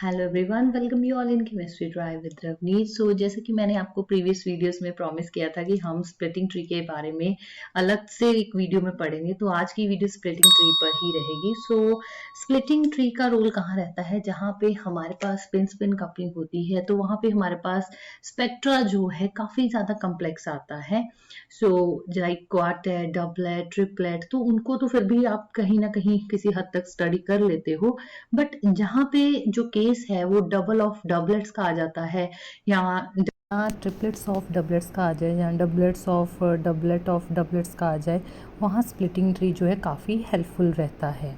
Hello everyone, welcome you all in chemistry drive with Ravneet. So जैसे कि मैंने आपको प्रीवियस वीडियोस में प्रॉमिस किया था कि हम स्प्लिटिंग ट्री के बारे में अलग से एक वीडियो में पढ़ेंगे, तो आज की वीडियो स्प्लिटिंग ट्री पर ही रहेगी। सो स्प्लिटिंग ट्री का रोल कहाँ रहता है? जहाँ पे हमारे पास स्पिन स्पिन कपलिंग होती है, तो वहाँ पे हमारे पास स्पेक्ट्रा जो है काफी ज्यादा कम्प्लेक्स आता है। So like quartet, doublet, triplet, तो उनको तो फिर भी आप कहीं ना कहीं किसी हद तक स्टडी कर लेते हो। बट जहाँ पे जो केस है वो डबल ऑफ डबलेट्स का आ जाता है, या ट्रिपलेट्स ऑफ डबलेट्स का आ जाए, या doublets of doublet of doublets का आ जाए, वहाँ स्प्लिटिंग ट्री जो है काफ़ी हेल्पफुल रहता है।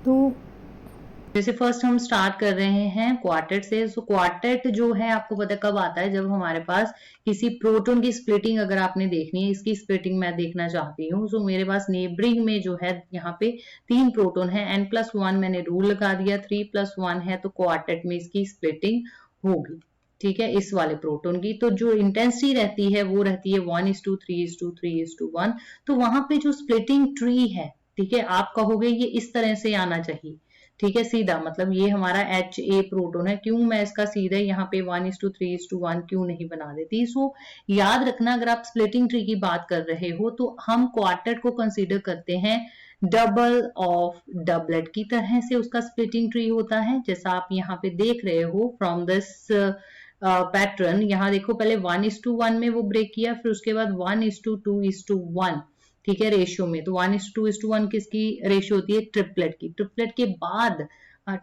तो जैसे फर्स्ट हम स्टार्ट कर रहे हैं क्वार्टेट से। सो क्वार्टेट जो है आपको पता कब आता है? जब हमारे पास किसी प्रोटॉन की स्प्लिटिंग अगर आपने देखनी है, इसकी स्प्लिटिंग मैं देखना चाहती हूँ। सो मेरे पास नेबरिंग में जो है यहाँ पे 3 प्रोटॉन है, n+1 मैंने रूल लगा दिया, 3+1 है, तो क्वार्टेट में इसकी स्प्लिटिंग होगी। ठीक है, इस वाले प्रोटॉन की तो जो इंटेंसिटी रहती है वो रहती है 1:3:3:1। तो वहां पे जो स्प्लिटिंग ट्री है, ठीक है, आप कहोगे ये इस तरह से आना चाहिए। ठीक है, सीधा मतलब ये हमारा Ha प्रोटोन है, क्यों मैं इसका सीधे यहाँ पे 1:3:1 क्यों नहीं बना देती? सो याद रखना, अगर आप स्प्लिटिंग ट्री की बात कर रहे हो तो हम क्वार्टेट को कंसीडर करते हैं डबल ऑफ डबलेट की तरह से उसका स्प्लिटिंग ट्री होता है, जैसा आप यहाँ पे देख रहे हो फ्रॉम दिस पैटर्न। यहाँ देखो, पहले 1:1 में वो ब्रेक किया, फिर उसके बाद 1:2:1, ठीक है, रेशियो में। तो 1:2:1 किसकी रेशियो होती है? ट्रिपलेट की। ट्रिपलेट के बाद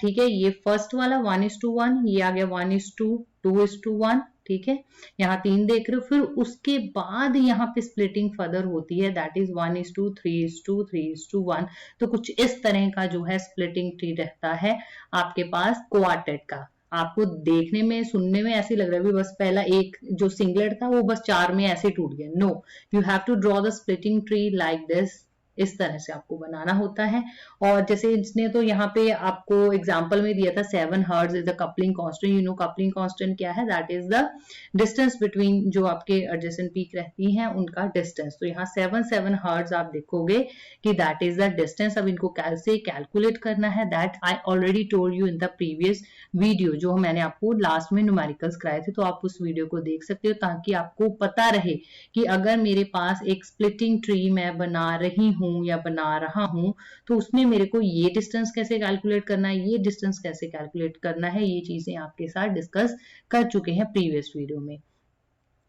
ठीक है, ये फर्स्ट वाला 1:1, ये आ गया 1:2:1, ठीक है, यहाँ 3 देख रहे हो। फिर उसके बाद यहाँ पे स्प्लिटिंग फर्दर होती है, दैट इज 1:3:3:1। तो कुछ इस तरह का जो है स्प्लिटिंग ट्री रहता है आपके पास क्वार्टेट का। आपको देखने में सुनने में ऐसे लग रहा है भी बस पहला एक जो सिंगलेट था वो बस 4 में ऐसे टूट गया। No, you have to draw the splitting tree like this. इस तरह से आपको बनाना होता है। और जैसे इसने तो यहाँ पे आपको एग्जांपल में दिया था 7 hertz is the coupling constant. You know coupling constant क्या है? That is the distance between जो आपके एडजेसेंट पीक रहती हैं उनका डिस्टेंस। तो यहाँ 7 हर्ट्ज आप देखोगे कि दैट इज द डिस्टेंस। अब इनको कैसे कैलकुलेट करना है, that I already told you in the previous video, जो मैंने आपको लास्ट में न्यूमेरिकल्स कराए थे। तो आप उस वीडियो को देख सकते हो ताकि आपको पता रहे कि अगर मेरे पास एक स्प्लिटिंग ट्री मैं बना रही हूं या बना रहा हूं तो उसमें मेरे को ये डिस्टेंस कैसे कैलकुलेट करना है, ये डिस्टेंस कैसे कैलकुलेट करना है, ये चीजें आपके साथ डिस्कस कर चुके हैं प्रीवियस वीडियो में।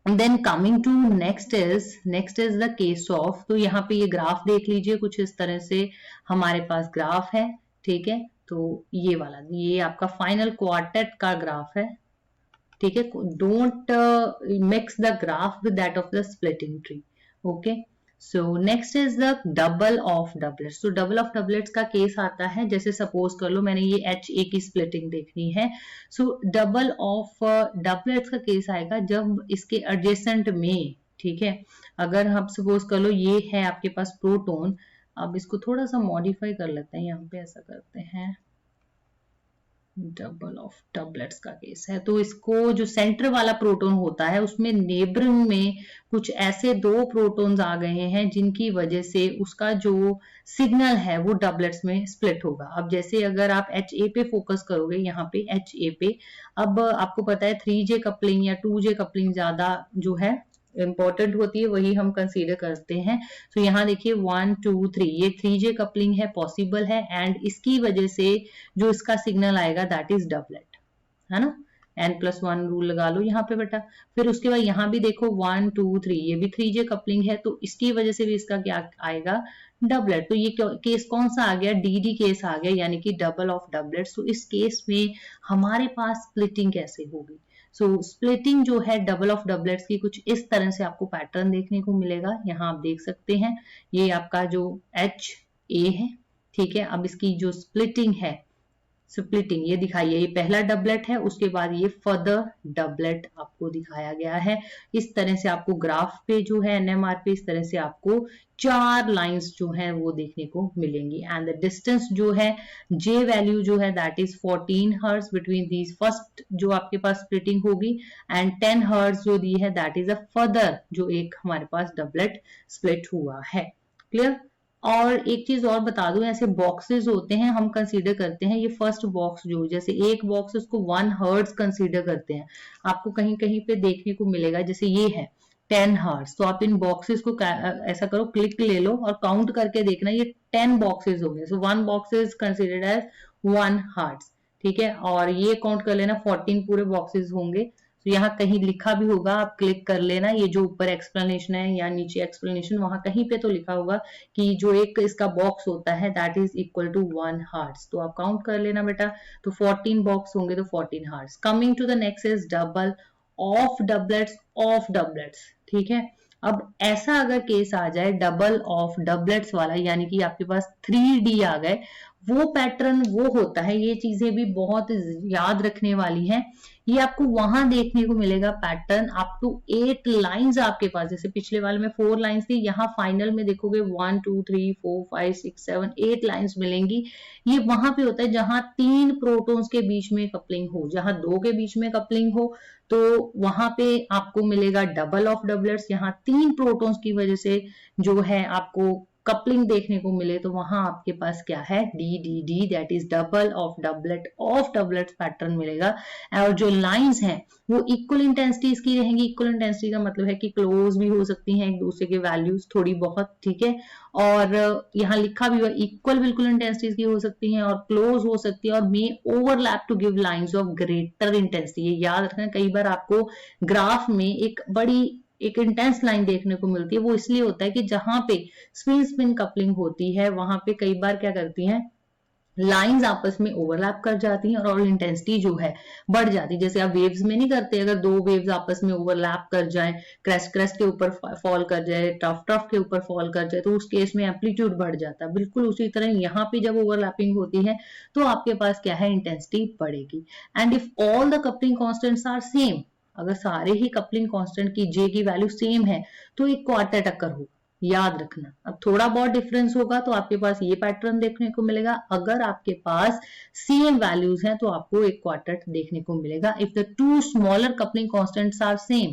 Then coming to next is the case of. तो यहाँ पे ये ग्राफ देख लीजिए, कुछ इस तरह से हमारे पास ग्राफ है, ठीक है। तो ये वाला, ये आपका फाइनल क्वार्टेट का ग्राफ है, ठीक है। Don't mix the graph with that of the splitting tree, okay. So next is the double of doublets. तो डबल ऑफ डबलेट्स का केस आता है, जैसे सपोज कर लो मैंने ये HA की स्प्लिटिंग देखनी है। सो डबल ऑफ डबलेट्स का केस आएगा जब इसके एडजेसेंट में, ठीक है, अगर हम सपोज कर लो ये है आपके पास प्रोटोन। अब इसको थोड़ा सा मॉडिफाई कर लेते हैं, यहाँ पे ऐसा करते हैं, डबल ऑफ डबलेट्स का केस है। तो इसको जो सेंटर वाला प्रोटॉन होता है उसमें नेबरिंग में कुछ ऐसे 2 प्रोटॉन्स आ गए हैं जिनकी वजह से उसका जो सिग्नल है वो डबलेट्स में स्प्लिट होगा। अब जैसे अगर आप HA पे फोकस करोगे, यहाँ पे HA पे, अब आपको पता है 3J कपलिंग या 2J कपलिंग ज्यादा जो है इंपॉर्टेंट होती है, वही हम कंसीडर करते हैं। तो यहाँ देखिए 1 2 3, ये 3J कपलिंग है, पॉसिबल है, एंड इसकी वजह से जो इसका सिग्नल आएगा दैट इज डबलेट, है ना। n+1 रूल लगा लो यहाँ पे बेटा। फिर उसके बाद यहाँ भी देखो 1 2 3, ये भी 3J कपलिंग है, तो इसकी वजह से भी इसका क्या आएगा? डबलेट। तो ये केस कौन सा आ गया? DD केस आ गया, यानी कि डबल ऑफ डबलेट। तो इस केस में हमारे पास स्प्लिटिंग कैसे होगी? सो स्प्लिटिंग जो है डबल ऑफ डबलेट्स की कुछ इस तरह से आपको पैटर्न देखने को मिलेगा। यहाँ आप देख सकते हैं, ये आपका जो HA है, ठीक है। अब इसकी जो स्प्लिटिंग है, स्प्लिटिंग ये दिखाइए, ये पहला डबलेट है, उसके बाद ये फर्दर डबलेट आपको दिखाया गया है। इस तरह से आपको ग्राफ पे जो है NMR पे इस तरह से आपको 4 लाइंस जो है वो देखने को मिलेंगी। एंड द डिस्टेंस जो है, J वैल्यू जो है that is 14 hertz between these first जो आपके पास स्प्लिटिंग होगी, एंड 10 हर्ट्ज जो दी है दैट इज अ फर्दर जो एक हमारे पास डबलेट स्प्लिट हुआ है। क्लियर? और एक चीज और बता दूं, ऐसे बॉक्सेस होते हैं, हम कंसीडर करते हैं ये फर्स्ट बॉक्स जो जैसे एक बॉक्स उसको 1 हर्ट्ज कंसीडर करते हैं। आपको कहीं कहीं पे देखने को मिलेगा जैसे ये है 10 हर्ट्ज, तो आप इन बॉक्सेस को ऐसा करो, क्लिक ले लो और काउंट करके देखना, ये 10 बॉक्सेस हो गए। So 1 box is considered as 1 hertz, ठीक है। और ये काउंट कर लेना 14 पूरे बॉक्सेस होंगे। तो यहाँ कहीं लिखा भी होगा, आप क्लिक कर लेना, ये जो ऊपर एक्सप्लेनेशन है या नीचे एक्सप्लेनेशन, वहां कहीं पे तो लिखा होगा कि जो एक इसका बॉक्स होता है that is equal to 1 hertz. तो आप काउंट कर लेना बेटा, तो 14 बॉक्स होंगे तो 14 hertz. Coming to the next is double of doublets, ठीक है। अब ऐसा अगर केस आ जाए डबल ऑफ डबलेट्स वाला, यानी कि आपके पास 3D आ गए, वो पैटर्न वो होता है, ये चीजें भी बहुत याद रखने वाली हैं। ये आपको वहां देखने को मिलेगा पैटर्न अप टू 8 लाइंस आपके पास, जैसे पिछले वाले में 4 लाइंस थी, यहाँ फाइनल में देखोगे 1 2 3 4 5 6 7 8 लाइंस मिलेंगी। ये वहां पे होता है जहां 3 प्रोटॉन्स के बीच में कपलिंग हो, जहां 2 के बीच में कपलिंग हो तो वहां पे आपको मिलेगा डबल ऑफ डबलेट्स। यहाँ 3 प्रोटॉन्स की वजह से जो है आपको कपलिंग देखने को मिले तो वहां आपके पास क्या है, D that is double of doublet pattern मिलेगा। और जो लाइंस हैं वो इक्वल इंटेंसिटीज की रहेंगी। इक्वल इंटेंसिटी का मतलब है कि क्लोज भी हो सकती हैं एक दूसरे के वैल्यूज थोड़ी बहुत, ठीक है। और यहाँ लिखा भी हुआ इक्वल बिल्कुल इंटेंसिटीज की हो सकती हैं और क्लोज हो सकती है, और may overlap to give lines of greater intensity. ये याद रखना, कई बार आपको ग्राफ में एक इंटेंस लाइन देखने को मिलती है, वो इसलिए होता है कि जहां पे स्पिन कपलिंग होती है वहां पे कई बार क्या करती हैं, लाइंस आपस में ओवरलैप कर जाती हैं और इंटेंसिटी जो है बढ़ जाती है। जैसे आप वेव्स में नहीं करते, अगर 2 वेव्स आपस में ओवरलैप कर जाएं, क्रेस्ट के ऊपर फॉल कर जाए, टफ के ऊपर फॉल कर जाए, तो उस केस में एम्पलीट्यूड बढ़ जाता है। बिल्कुल उसी तरह यहाँ पे जब ओवरलैपिंग होती है तो आपके पास क्या है, इंटेंसिटी बढ़ेगी। And if all the coupling constants are same, अगर सारे ही कपलिंग कांस्टेंट की जे की वैल्यू सेम है तो एक क्वार्टर टक्कर होगा, याद रखना। अब थोड़ा बहुत डिफरेंस होगा तो आपके पास ये पैटर्न देखने को मिलेगा। अगर आपके पास सेम वैल्यूज हैं तो आपको एक क्वार्टर देखने को मिलेगा। If the 2 smaller coupling constants are same,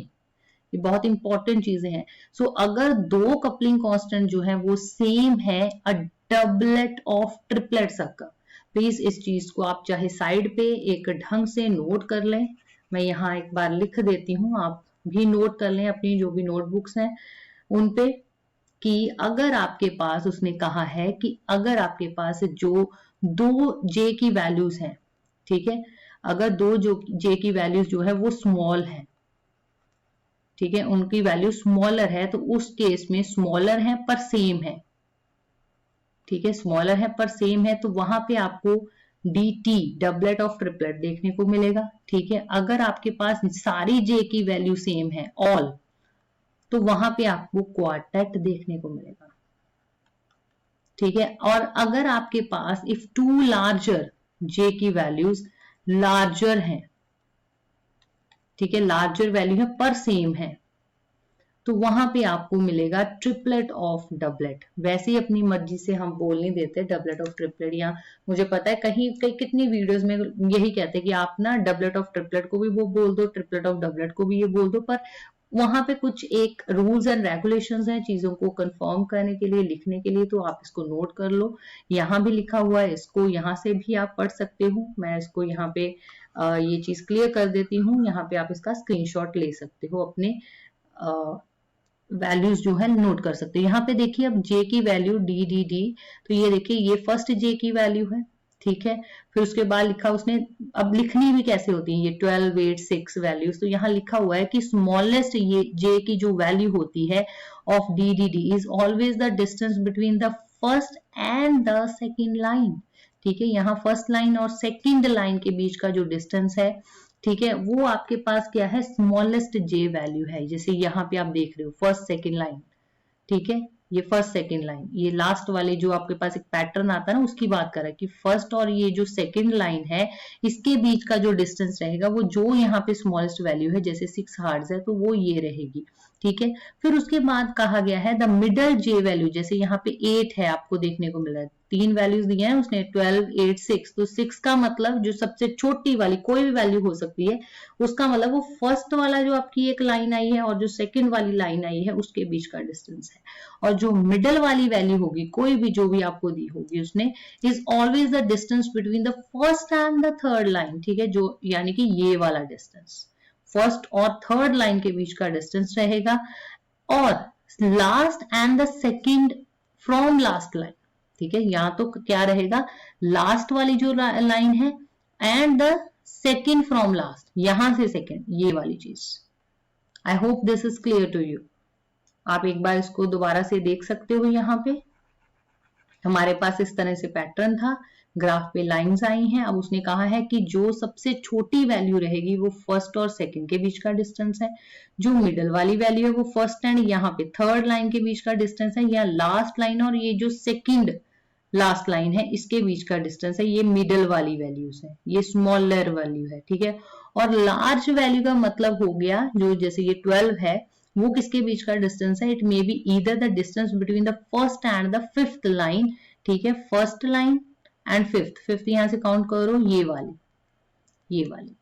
ये बहुत इंपॉर्टेंट चीजें हैं। सो अगर 2 कपलिंग कांस्टेंट जो है वो सेम है, अ doublet of triplet circle. Please इस चीज को आप चाहे साइड पे एक ढंग से नोट कर लें, मैं यहाँ एक बार लिख देती हूँ, आप भी नोट कर लें अपनी जो भी नोटबुक्स हैं उन पे, कि अगर आपके पास, उसने कहा है कि अगर आपके पास जो 2 जे की वैल्यूज हैं, ठीक है, अगर 2 जो जे की वैल्यूज जो है वो स्मॉल है, ठीक है, उनकी वैल्यू स्मॉलर है, तो उस केस में स्मॉलर है पर सेम है, ठीक है, स्मॉलर है पर सेम है, तो वहां पे आपको dt डबलेट ऑफ ट्रिपलेट देखने को मिलेगा, ठीक है। अगर आपके पास सारी जे की वैल्यू सेम है ऑल, तो वहां पे आपको क्वार्टेट देखने को मिलेगा, ठीक है। और अगर आपके पास इफ 2 लार्जर जे की वैल्यूज लार्जर हैं, ठीक है, लार्जर वैल्यू है पर सेम है, तो वहां पे आपको मिलेगा ट्रिपलेट ऑफ डबलेट। वैसे ही अपनी मर्जी से हम बोल नहीं देते डबलेट ऑफ ट्रिपलेट, या मुझे पता है कहीं कितनी वीडियोस में यही कहते हैं कि आप ना डबलेट ऑफ ट्रिपलेट को भी वो बोल दो, ट्रिपलेट ऑफ डबलेट को भी ये बोल दो, पर वहां पे कुछ एक रूल्स एंड रेगुलेशंस हैं चीजों को कंफर्म करने के लिए, लिखने के लिए, तो आप इसको नोट कर लो। यहाँ भी लिखा हुआ है, इसको यहाँ से भी आप पढ़ सकते हो। मैं इसको यहाँ पे ये चीज क्लियर कर देती हूँ, यहाँ पे आप इसका स्क्रीनशॉट ले सकते हो, अपने वैल्यूज जो है नोट कर सकते हो। यहाँ पे देखिए अब जे की वैल्यू डी, तो ये देखिए ये फर्स्ट जे की वैल्यू है, ठीक है। फिर उसके बाद लिखा उसने, अब लिखनी भी कैसे होती है ये 12 8 6 वैल्यूज, तो यहाँ लिखा हुआ है कि स्मॉलेस्ट ये जे की जो वैल्यू होती है of D is always the distance between the first and the second line, ठीक है। यहाँ फर्स्ट लाइन और सेकेंड लाइन के बीच का जो डिस्टेंस है, ठीक है, वो आपके पास क्या है, स्मॉलेस्ट जे वैल्यू है। जैसे यहाँ पे आप देख रहे हो फर्स्ट सेकेंड लाइन, ठीक है, ये फर्स्ट सेकेंड लाइन, ये लास्ट वाले जो आपके पास एक पैटर्न आता है ना उसकी बात कर रहा है कि फर्स्ट और ये जो सेकेंड लाइन है इसके बीच का जो डिस्टेंस रहेगा वो जो यहाँ पे स्मॉलेस्ट वैल्यू है, जैसे 6 हर्ट्ज है तो वो ये रहेगी, ठीक है। फिर उसके बाद कहा गया है द मिडल जे वैल्यू, जैसे यहाँ पे 8 है आपको देखने को मिल रहा है, 3 वैल्यूज दिए हैं उसने 12, 8, 6, तो 6 का मतलब जो सबसे छोटी वाली कोई भी वैल्यू हो सकती है, उसका मतलब वो फर्स्ट वाला जो आपकी एक लाइन आई है और जो सेकंड वाली लाइन आई है उसके बीच का डिस्टेंस है। और जो मिडल वाली वैल्यू होगी कोई भी जो भी आपको दी होगी उसने, is always the distance between the first and the third line, ठीक है, जो यानी कि ये वाला डिस्टेंस फर्स्ट और थर्ड लाइन के बीच का डिस्टेंस रहेगा, और last and the second from last line, ठीक है, यहां तो क्या रहेगा, लास्ट वाली जो लाइन है and the second from last, यहां से सेकंड, ये वाली चीज। I hope this is clear to you. आप एक बार इसको दोबारा से देख सकते हो। यहाँ पे हमारे पास इस तरह से पैटर्न था, ग्राफ पे लाइंस आई हैं। अब उसने कहा है कि जो सबसे छोटी वैल्यू रहेगी वो फर्स्ट और सेकंड के बीच का डिस्टेंस है, जो मिडल वाली वैल्यू है वो फर्स्ट एंड यहाँ पे थर्ड लाइन के बीच का डिस्टेंस है, या लास्ट लाइन और ये जो सेकंड लास्ट लाइन है इसके बीच का डिस्टेंस है, ये मिडल वाली वैल्यूज है, ये स्मॉलर वैल्यू है, ठीक है। और लार्ज वैल्यू का मतलब हो गया जो जैसे ये 12 है, वो किसके बीच का डिस्टेंस है, it may be either the distance between the first and the fifth line, ठीक है, फर्स्ट लाइन एंड फिफ्थ यहां से काउंट करो, ये वाली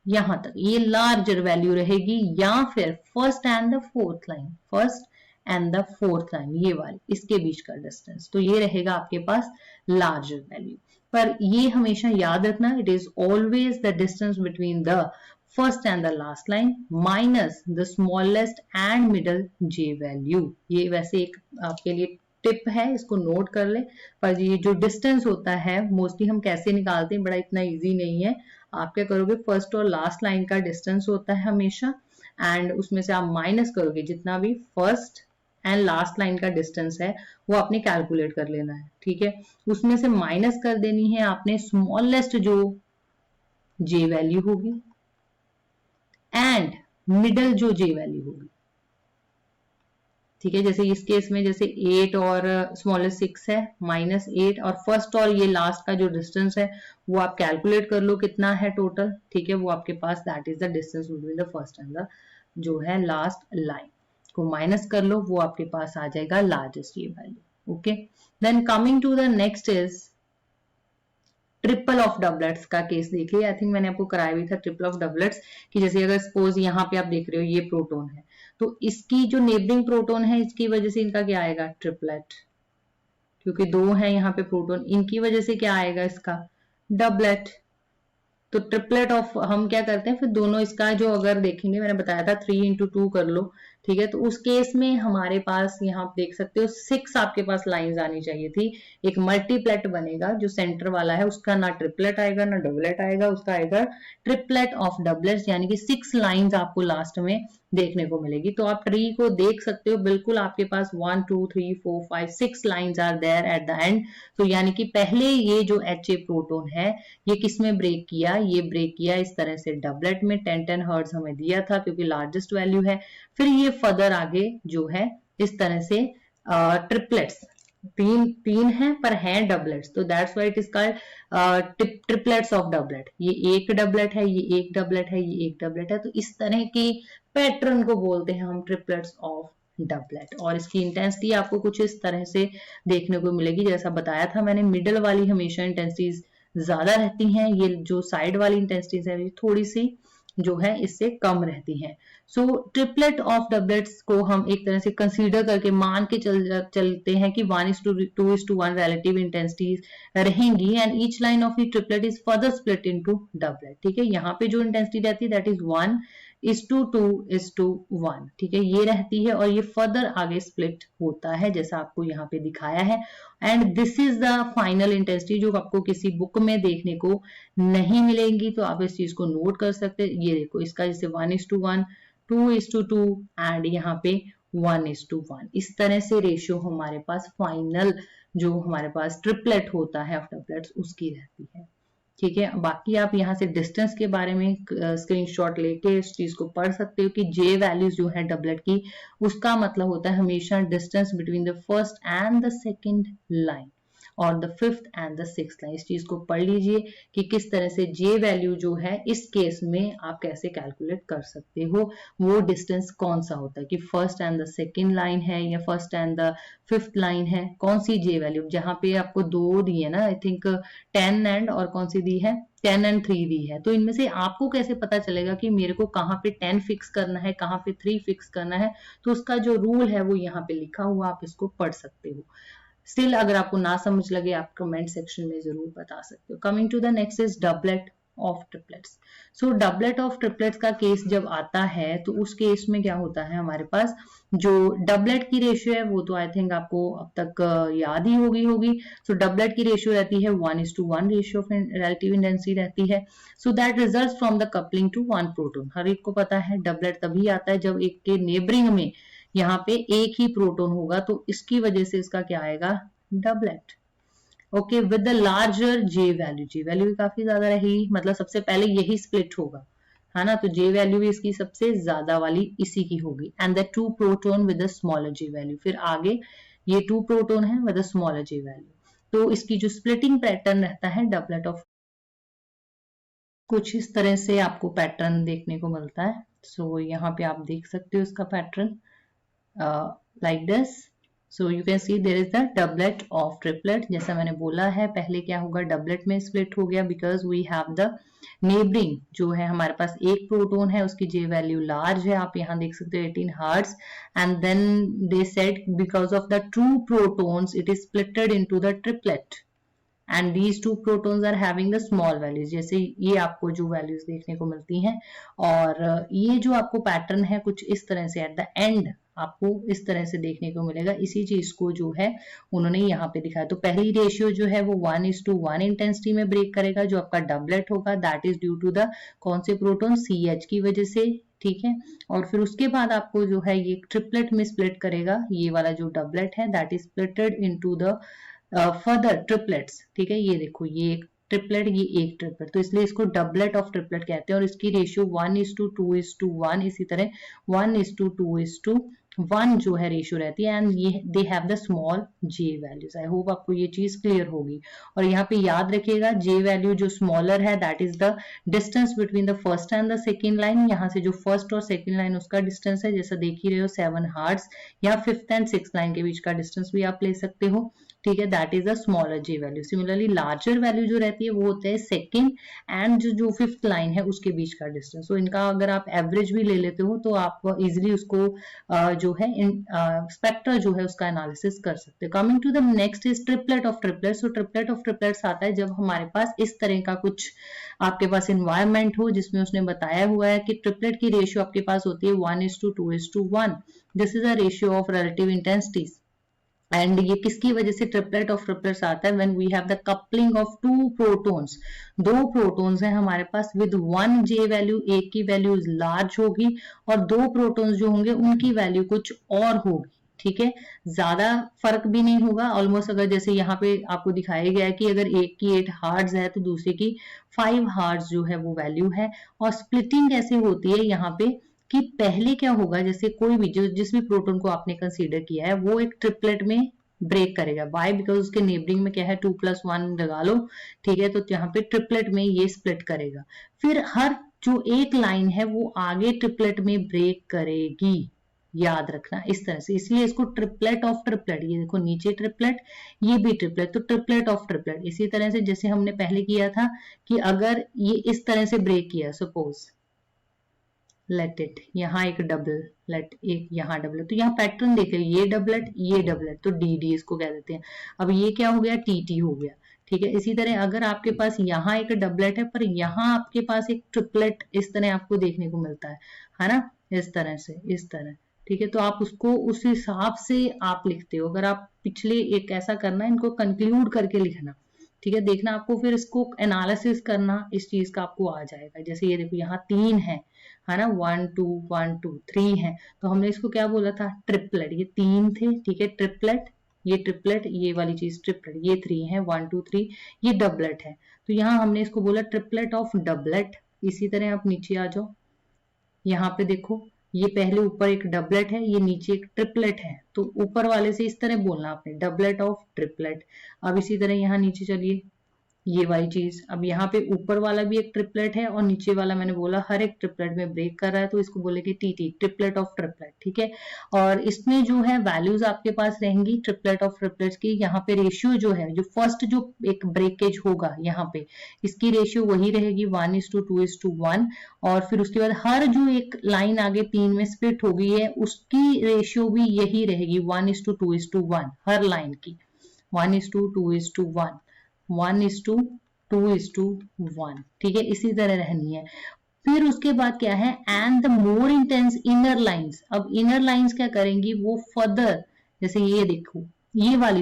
यहां तक ये लार्जर वैल्यू रहेगी, या फिर first and the fourth line, first and the fourth line ये वाली, इसके बीच का डिस्टेंस, तो ये रहेगा आपके पास लार्जर वैल्यू। पर ये हमेशा याद रखना, it is always the distance between the first and the last line minus the smallest and middle J value. ये वैसे एक आपके लिए टिप है, इसको नोट कर ले। पर ये जो डिस्टेंस होता है मोस्टली हम कैसे निकालते हैं, बड़ा इतना इजी नहीं है। आप क्या करोगे, फर्स्ट और लास्ट लाइन का डिस्टेंस होता है हमेशा, एंड उसमें से आप माइनस करोगे जितना भी फर्स्ट एंड लास्ट लाइन का डिस्टेंस है वो आपने कैलकुलेट कर लेना है, ठीक है। उसमें से माइनस कर देनी है आपने स्मॉलेस्ट जो जे वैल्यू होगी एंड मिडल जो जे वैल्यू होगी, ठीक है। जैसे इस केस में जैसे 8 और स्मॉलेस्ट 6 है, -8, और फर्स्ट और ये लास्ट का जो डिस्टेंस है वो आप कैलकुलेट कर लो कितना है टोटल, ठीक है। वो आपके पास that is the distance between the first and the जो है लास्ट लाइन को माइनस कर लो, वो आपके पास आ जाएगा लार्जेस्ट ये value. Okay, then coming to the next is triple of doublets का केस देखिए। आई थिंक मैंने आपको कराया भी था ट्रिपल ऑफ डबलेट्स कि जैसे अगर सपोज यहाँ पे आप देख रहे हो ये प्रोटोन है, तो इसकी जो नेबरिंग प्रोटोन है इसकी वजह से इनका क्या आएगा, ट्रिपलेट, क्योंकि 2 है यहाँ पे प्रोटोन, इनकी वजह से क्या आएगा इसका डबलेट। तो ट्रिपलेट ऑफ हम क्या करते हैं फिर दोनों इसका जो अगर देखेंगे, मैंने बताया था 3 into 2 कर लो, ठीक है। तो उस केस में हमारे पास यहाँ आप देख सकते हो 6 आपके पास लाइंस आनी चाहिए थी। एक मल्टीप्लेट बनेगा जो सेंटर वाला है, उसका ना ट्रिपलेट आएगा ना डबलेट आएगा, उसका आएगा ट्रिपलेट ऑफ डबलेट्स, यानी कि 6 लाइंस आपको लास्ट में देखने को मिलेगी। तो आप ट्री को देख सकते हो, बिल्कुल आपके पास 1 2 3 4 5 6 lines are there at the end. तो यानी कि पहले ये जो HA प्रोटोन है ये किस में ब्रेक किया, ये ब्रेक किया इस तरह से डबलेट में, 10 हर्ट्ज हमें दिया था क्योंकि लार्जेस्ट वैल्यू है। फिर ये फर्दर आगे जो है इस तरह से ट्रिपलेट्स, तीन है पर हैं डबलेट्स, तो that's why it is called triplets of doublet. ये एक डबलेट है, ये एक डबलेट है, ये एक डबलेट है, तो इस तरह की पैटर्न को बोलते हैं हम ट्रिपलेट्स ऑफ डबलेट। और इसकी इंटेंसिटी आपको कुछ इस तरह से देखने को मिलेगी, जैसा बताया था मैंने, मिडल वाली हमेशा इंटेंसिटीज ज्यादा रहती हैं, ये जो साइड वाली इंटेंसिटीज है थोड़ी सी जो है इससे कम रहती हैं। सो ट्रिपलेट ऑफ डबलेट्स को हम एक तरह से कंसीडर करके मान के चलते हैं कि 1:2:1 रिलेटिव इंटेंसिटीज रहेंगी, and each line of the triplet is further split into doublet, ठीक है। यहाँ पे जो इंटेंसिटी रहती है दैट इज 1:2:1, ठीक है, ये रहती है, और ये फर्दर आगे स्प्लिट होता है जैसा आपको यहाँ पे दिखाया है। And this is the final intensity जो आपको किसी बुक में देखने को नहीं मिलेगी, तो आप इस चीज को नोट कर सकते हैं। ये देखो इसका जैसे 1:1, 2:2 एंड यहाँ पे 1:1, इस तरह से रेशियो हमारे पास फाइनल जो हमारे पास ट्रिपलेट होता है ऑफ डबलेट्स उसकी रहती है, ठीक है। बाकी आप यहाँ से डिस्टेंस के बारे में स्क्रीनशॉट लेके इस चीज को पढ़ सकते हो कि जे वैल्यूज जो है डबलेट की, उसका मतलब होता है हमेशा distance between the first and the second line. और the fifth and the sixth line. इस चीज को पढ़ लीजिए कि किस तरह से जे वैल्यू जो है इस केस में आप कैसे कैलकुलेट कर सकते हो, वो डिस्टेंस कौन सा होता है कि first and the second line है या first and the fifth line है, कौन सी जे वैल्यू। जहां पे आपको दो दी है ना, आई थिंक 10 एंड और कौन सी दी है 10 एंड 3 दी है, तो इनमें से आपको कैसे पता चलेगा कि मेरे को कहाँ पे 10 फिक्स करना है, कहाँ पे 3 फिक्स करना है। तो उसका जो रूल है वो यहाँ पे लिखा हुआ, आप इसको पढ़ सकते हो। स्टिल अगर आपको ना समझ लगे आप कमेंट सेक्शन में जरूर बता सकते हो। Coming to the next is doublet of triplets. So doublet of triplets का केस जब आता है तो उस केस में क्या होता है, हमारे पास जो डबलेट की रेशियो है वो तो आई थिंक आपको अब तक याद ही होगी। सो डबलेट की रेशियो रहती है 1:1 रेशियो ऑफ रिलेटिव इंटेंसिटी रहती है। So that results from the coupling to one proton. हर एक को पता है डबलेट तभी आता है जब एक के नेबरिंग में यहाँ पे एक ही प्रोटॉन होगा, तो इसकी वजह से इसका क्या आएगा, doublet. Okay, with the larger J value, J value भी काफी ज्यादा रहेगी, मतलब सबसे पहले यही स्प्लिट होगा, है ना, तो जे वैल्यू भी इसकी सबसे ज्यादा वाली इसी की होगी। And the two proton with the smaller J value, फिर आगे ये टू प्रोटॉन है with the smaller J value. तो इसकी जो स्प्लिटिंग पैटर्न रहता है डबलेट ऑफ, कुछ इस तरह से आपको पैटर्न देखने को मिलता है। सो यहाँ पे आप देख सकते हो इसका pattern like this. So you can see there is the doublet of triplet. जैसा मैंने बोला है पहले क्या होगा, डबलेट में स्प्लिट हो गया because we have the neighboring, जो है हमारे पास एक प्रोटॉन है उसकी जे वैल्यू लार्ज है, आप यहाँ देख सकते हो 18 hertz. And then they said because of the two protons it is splitted into the triplet and these two protons are having the small values. जैसे ये आपको जो वैल्यूज देखने को मिलती हैं, और ये जो आपको पैटर्न है कुछ इस तरह से एट द एंड आपको इस तरह से देखने को मिलेगा। इसी चीज को जो है उन्होंने यहाँ पे दिखाया। तो पहली रेशियो जो है वो 1:1 इंटेंसिटी में ब्रेक करेगा, जो आपका डबलेट होगा, that is due to the कौन से प्रोटॉन, CH की वजह से, ठीक है। और फिर उसके बाद आपको जो है ये ट्रिपलेट में स्प्लिट करेगा, ये वाला जो डबलेट है that is splitted into the further triplets, ठीक है। ये देखो ये एक ट्रिपलेट, ये एक ट्रिपलेट, तो इसलिए इसको डबलेट ऑफ ट्रिपलेट कहते हैं। और इसकी रेशियो 1:2:1, इसी तरह 1:2:1 जो है रेशियो रहती है। एंड ये they have the small J values. I hope आपको ये चीज क्लियर होगी। और यहाँ पे याद रखिएगा जे वैल्यू जो स्मॉलर है that is the distance between the first and the second line. यहाँ से जो फर्स्ट और सेकेंड लाइन उसका डिस्टेंस है, जैसा देख ही रहे हो 7 हर्ट्ज, या फिफ्थ एंड सिक्स्थ लाइन के बीच का डिस्टेंस भी आप ले सकते हो, ठीक है। That is a smaller J value. Similarly larger value जो रहती है वो होता है सेकेंड एंड जो फिफ्थ लाइन है उसके बीच का डिस्टेंस। तो इनका अगर आप एवरेज भी ले लेते हो तो आप इजिली उसको जो है स्पेक्ट्रा जो है उसका एनालिसिस कर सकते हो। Coming to the next is triplet of triplets. तो ट्रिपलेट ऑफ ट्रिपलेट्स आता है जब हमारे पास इस तरह का कुछ आपके पास इन्वायरमेंट हो जिसमें उसने बताया हुआ है कि ट्रिपलेट की रेशियो आपके पास होती है 1:2:1। This is a ratio of relative intensities. And ये किसकी वजह से ट्रिपलेट ऑफ ट्रिपलेट्स आता है, when we have the coupling of two protons. दो प्रोटॉन्स हैं हमारे पास विद वन जे वैल्यू, एक की वैल्यू लार्ज होगी और दो प्रोटॉन्स जो होंगे उनकी वैल्यू कुछ और होगी, ठीक है। ज्यादा फर्क भी नहीं होगा ऑलमोस्ट। अगर जैसे यहाँ पे आपको दिखाया गया है कि अगर एक की 8 हार्ट्ज है तो दूसरे की 5 हार्ट्ज जो है वो वैल्यू है। और स्प्लिटिंग कैसे होती है यहाँ पे कि पहले क्या होगा, जैसे कोई भी जिस भी प्रोटॉन को आपने कंसीडर किया है वो एक ट्रिपलेट में ब्रेक करेगा। वाई, बिकॉज उसके नेबरिंग में क्या है 2+1 लगा लो, ठीक है। तो यहाँ पे ट्रिपलेट में ये स्प्लिट करेगा। फिर हर जो एक लाइन है वो आगे ट्रिपलेट में ब्रेक करेगी, याद रखना इस तरह से। इसलिए इसको ट्रिपलेट ऑफ ट्रिपलेट, ये देखो नीचे ट्रिपलेट ये भी ट्रिपलेट, तो ट्रिपलेट ऑफ ट्रिपलेट। इसी तरह से जैसे हमने पहले किया था कि अगर ये इस तरह से ब्रेक किया, सपोज लेट इट, यहाँ एक डबल, लेट एक यहाँ डबल, तो यहाँ पैटर्न देख ये डबलेट, तो डी इसको कह देते हैं। अब ये क्या हो गया, टी हो गया, ठीक है। इसी तरह अगर आपके पास यहाँ एक डबलेट है पर यहाँ आपके पास एक ट्रिपलेट इस तरह आपको देखने को मिलता है ना, इस तरह से, इस तरह, ठीक है। तो आप उसको उस हिसाब से आप लिखते हो। अगर आप पिछले एक ऐसा करना, इनको कंक्लूड करके लिखना, ठीक है। देखना आपको फिर इसको एनालिसिस करना, इस चीज का आपको आ जाएगा। जैसे ये देखो यहाँ 3 है ना, 1 2 1 2 3 है, तो हमने इसको क्या बोला था, ट्रिपलेट। ये 3 थे, ठीक है, ट्रिपलेट, ये ट्रिपलेट, ये वाली चीज ट्रिपलेट, ये 3 है, 1 2 3, ये डबलेट है। तो यहाँ हमने इसको बोला ट्रिपलेट ऑफ डबलेट। इसी तरह आप नीचे आ जाओ, यहाँ पे देखो ये पहले ऊपर एक डबलेट है, ये नीचे एक ट्रिपलेट है, तो ऊपर वाले से इस तरह बोलना आपने, डबलेट ऑफ ट्रिपलेट। अब इसी तरह यहाँ नीचे चलिए, ये वाली चीज, अब यहाँ पे ऊपर वाला भी एक ट्रिपलेट है और नीचे वाला मैंने बोला हर एक ट्रिपलेट में ब्रेक कर रहा है, तो इसको बोलेंगे टीटी, ट्रिपलेट ऑफ ट्रिपलेट, ठीक है। और इसमें जो है वैल्यूज आपके पास रहेंगी ट्रिपलेट ऑफ ट्रिपलेट्स की। यहाँ पे रेशियो जो है, जो फर्स्ट जो एक ब्रेकेज होगा यहाँ पे, इसकी रेशियो वही रहेगी 1:2:1, और फिर उसके बाद हर जो एक लाइन आगे 3 में स्प्लिट हो गई है उसकी रेशियो भी यही रहेगी 1:2:1 हर लाइन की, 1:2:1, 1:2:1, ठीक है, इसी तरह रहनी है। फिर उसके बाद क्या है, and the more intense inner lines. अब इनर लाइंस क्या करेंगी, वो फर्दर, जैसे ये देखो, ये वाली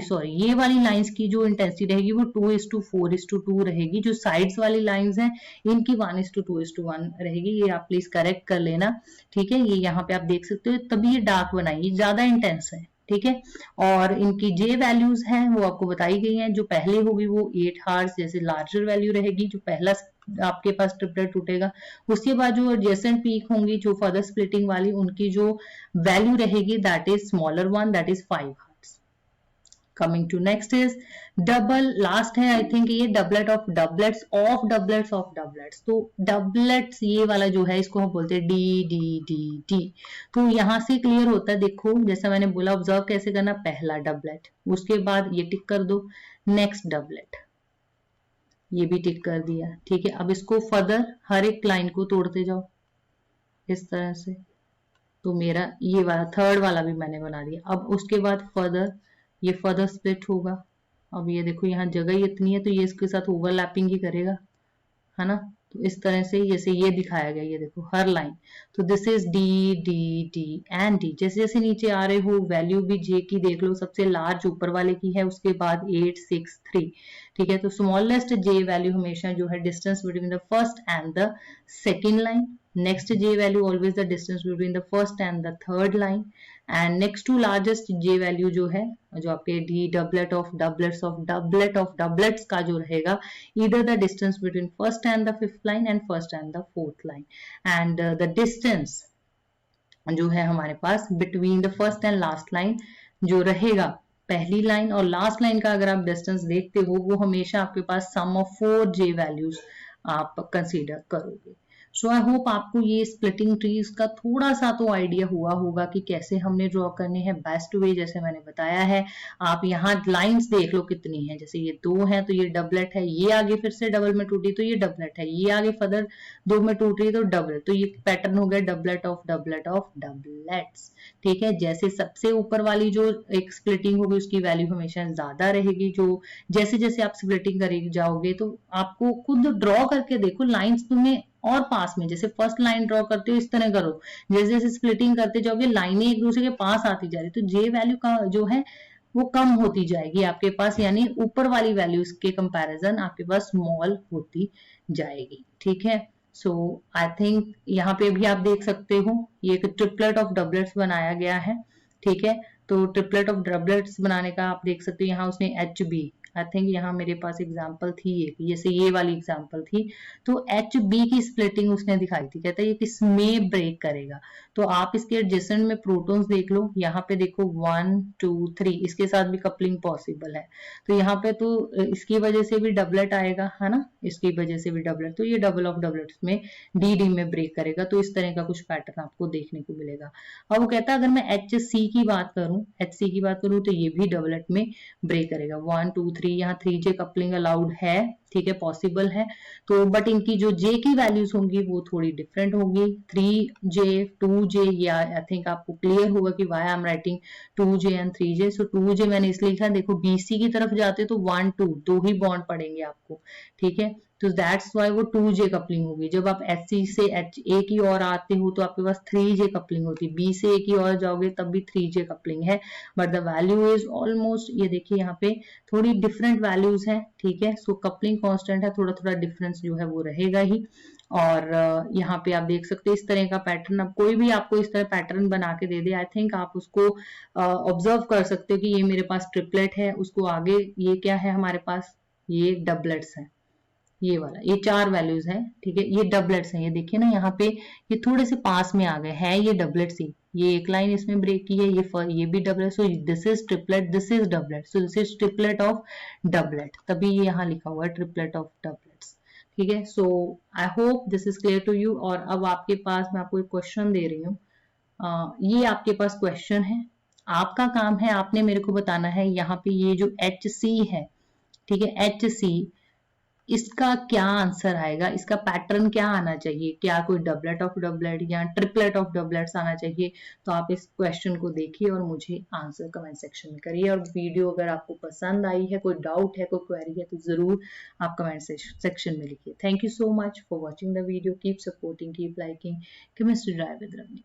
लाइंस की जो इंटेंसिटी रहेगी वो 2:4:2 रहेगी। जो साइड्स वाली लाइंस हैं इनकी 1:2:1 रहेगी। ये आप प्लीज करेक्ट कर लेना, ठीक है। ये यहाँ पे आप देख सकते हो, तभी ये डार्क बनाई, ज्यादा इंटेंस है, ठीक है। और इनकी जे वैल्यूज हैं वो आपको बताई गई हैं। जो पहले होगी वो 8 हार्स, जैसे लार्जर वैल्यू रहेगी, जो पहला आपके पास ट्रिपलेट टूटेगा। उसके बाद जो एडजेसेंट पीक होंगी, जो फर्दर स्प्लिटिंग वाली, उनकी जो वैल्यू रहेगी that is smaller one, that is 5 hertz. Coming to next is double, last है आई थिंक ये, doublet of doublets of doublets of doublets. तो डबलेट्स ये वाला जो है इसको हम बोलते हैं डी डी डी डी। तो यहां से क्लियर होता है, देखो जैसा मैंने बोला, ऑब्जर्व कैसे करना, पहला डबलेट, उसके बाद ये टिक कर दो, नेक्स्ट डबलेट, ये भी टिक कर दिया, ठीक है। अब इसको फर्दर हर एक लाइन को तोड़ते जाओ इस तरह से, तो मेरा ये वाला थर्ड वाला भी मैंने बना दिया। अब उसके बाद फर्दर ये फर्दर स्प्लिट होगा। अब ये देखो यहाँ जगह ही इतनी है तो ये इसके साथ ओवरलैपिंग ही करेगा, है ना। तो इस तरह से जैसे ये दिखाया गया, ये देखो हर लाइन, तो this is D D D and D. जैसे जैसे नीचे आ रहे हो वैल्यू भी जे की देख लो, सबसे लार्ज ऊपर वाले की है, उसके बाद 8 6 3, ठीक है। तो स्मॉलेस्ट जे वैल्यू हमेशा जो है distance between the first and the second line, next j value always the distance between the first and the third line, and next to largest j value जो है, जो आपके d doublet of doublets of doublet of doublets का जो रहेगा, either the distance between first and the fifth line and first and the fourth line, and the distance जो है हमारे पास between the first and last line जो रहेगा, पहली line और लास्ट लाइन का अगर आप डिस्टेंस देखते हो वो हमेशा आपके पास सम ऑफ 4 j वैल्यूज आप कंसीडर करोगे। सो आई होप आपको ये स्प्लिटिंग ट्रीज का थोड़ा सा तो आइडिया हुआ होगा कि कैसे हमने ड्रॉ करने हैं बेस्ट वे, जैसे मैंने बताया है। आप यहाँ लाइंस देख लो कितनी है, जैसे ये 2 है तो ये डबलेट है, ये आगे फिर से डबल में टूटी तो ये डबलेट है, ये आगे फर्दर 2 में टूट रही तो डबलेट, तो ये पैटर्न हो गया डबलेट ऑफ डबलेट्स, ठीक है। जैसे सबसे ऊपर वाली जो एक स्प्लिटिंग होगी उसकी वैल्यू हमेशा ज्यादा रहेगी, जो जैसे जैसे आप स्प्लिटिंग करेंगे जाओगे तो आपको खुद ड्रॉ करके देखो लाइंस तुम्हें और पास में, जैसे फर्स्ट लाइन ड्रॉ करते हो इस तरह करो, जैसे जैसे स्प्लिटिंग करते जाओगे लाइनें एक दूसरे के पास आती जा रही, तो जे वैल्यू का जो है वो कम होती जाएगी आपके पास, यानी ऊपर वाली वैल्यूज के कंपैरिजन आपके पास स्मॉल होती जाएगी, ठीक है। सो आई थिंक यहाँ पे भी आप देख सकते हो ये एक ट्रिपलेट ऑफ डबलेट्स बनाया गया है, ठीक है। तो ट्रिपलेट ऑफ डबलेट्स बनाने का आप देख सकते हो, यहाँ उसने एच बी, आई थिंक यहाँ मेरे पास एग्जांपल थी एक, जैसे ये वाली एग्जांपल थी, तो एच बी की स्प्लिटिंग उसने दिखाई थी, कहता है ये किसमें ब्रेक करेगा। तो आप इसके एडजेसेंट में प्रोटॉन्स देख लो, यहाँ पे देखो 1 2 3, इसके साथ भी कपलिंग पॉसिबल है, तो यहाँ पे तो इसकी वजह से भी डबलेट आएगा, है ना, इसकी वजह से भी डबलेट, तो ये डबल ऑफ डबलेट्स में डी डी में ब्रेक करेगा। तो इस तरह का कुछ पैटर्न आपको देखने को मिलेगा। अब वो कहता है अगर मैं एच सी की बात करूं तो ये भी डबलेट में ब्रेक करेगा, 1 2 3, यहाँ 3J कपलिंग अलाउड है, ठीक है, पॉसिबल है। तो बट इनकी जो J की वैल्यूज होंगी वो थोड़ी डिफरेंट होंगी, 3J 2J, या आई थिंक आपको क्लियर होगा कि why I am writing 2J and 3J। So 2J मैंने इसलिए लिखा, देखो BC की तरफ जाते तो 1 2 दो ही बॉन्ड पड़ेंगे आपको, ठीक है, तो दैट्स वाई वो 2J कपलिंग होगी। जब आप HC से HA की ओर आते हो तो आपके पास 3J कपलिंग होती है, B से A की ओर जाओगे तब भी 3J कपलिंग है, but the value is almost, ये देखिए यहाँ पे थोड़ी डिफरेंट वैल्यूज हैं, ठीक है। सो कपलिंग कांस्टेंट है, थोड़ा थोड़ा डिफरेंस जो है वो रहेगा ही। और यहाँ पे आप देख सकते हैं इस तरह का पैटर्न, अब कोई भी आपको इस तरह पैटर्न बना के दे दे, आई थिंक आप उसको ऑब्जर्व कर सकते हो कि ये मेरे पास ट्रिपलेट है, उसको आगे ये क्या है हमारे पास, ये डबलेट्स है, ये वाला, ये 4 वैल्यूज हैं, ठीक है। ये डबलेट्स हैं, ये देखिए ना यहाँ पे ये थोड़े से पास में आ गए हैं, ये डबलेट्स ही, ये एक लाइन इसमें ब्रेक की है, ये भी doublet, so this is triplet, this is doublet, so this is triplet of doublet, तभी ये यहाँ लिखा हुआ है ट्रिपलेट ऑफ डबलेट्स, ठीक है। So I hope this is clear to you. और अब आपके पास मैं आपको एक क्वेश्चन दे रही हूँ, ये आपके पास क्वेश्चन है, आपका काम है, आपने मेरे को बताना है यहाँ पे ये जो एच सी है, ठीक है, एच सी, इसका क्या आंसर आएगा, इसका पैटर्न क्या आना चाहिए, क्या कोई डबलेट ऑफ डबलेट या ट्रिपलेट ऑफ डबलेट्स आना चाहिए। तो आप इस क्वेश्चन को देखिए और मुझे आंसर कमेंट सेक्शन में करिए। और वीडियो अगर आपको पसंद आई है, कोई डाउट है, कोई क्वेरी है, तो जरूर आप कमेंट सेक्शन में लिखिए। Thank you so much for watching the video, keep supporting, keep liking chemistry drive with रवनी।